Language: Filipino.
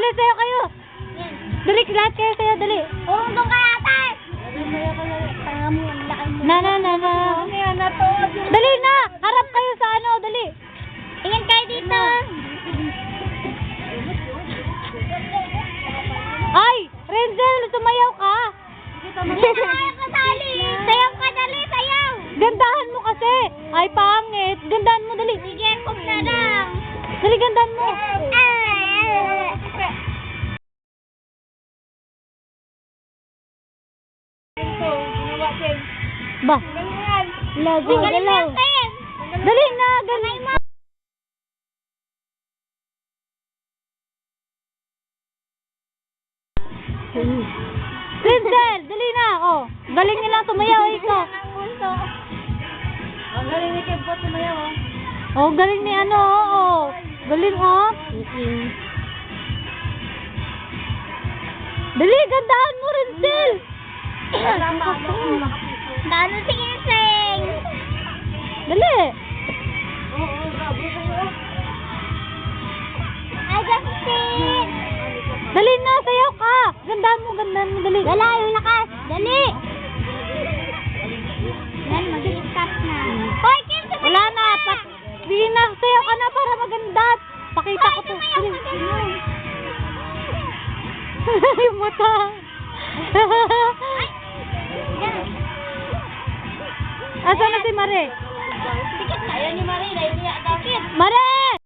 dali, sayo kayo. Dali, lahat kayo sayo, dali. Doon ka ate! Na. Dali na, harap kayo sa ano, dali. Tingin kayo dito. Ay, Renzel, sumayaw ka. Hindi na kaya kasali. Sayaw ka, dali, sayaw. Gandahan mo kasi. Ay, pangit. Gandahan mo, dali. Sige, kung na lang. Dali, gandahan mo. Ba? Lago, Galing galaw. natin. Dali na, galing mo. Renzel, dali na. Oh, galing nilang sumayaw, ikaw. Ang galing ni Kempo tumayaw, oh. Oh, galing ni ano, oh. Galing, oh. Dali, gandahan mo, Renzel. Dano si Inseng. Dali. Ay, Justin. Dali na, sayaw ka. Gandahan mo, dali. Dala, yung lakas. Dali. Yan, mag-stop na. Hoy, Kim, sumayaw Wala na, ka. Sige na, sayaw ka na para maganda. Pakita ko to. Sumayaw ka ganun. Yung mata. Asan na si Mare? Sikat na, yan ni Marie. Naiiyak daw. Mare!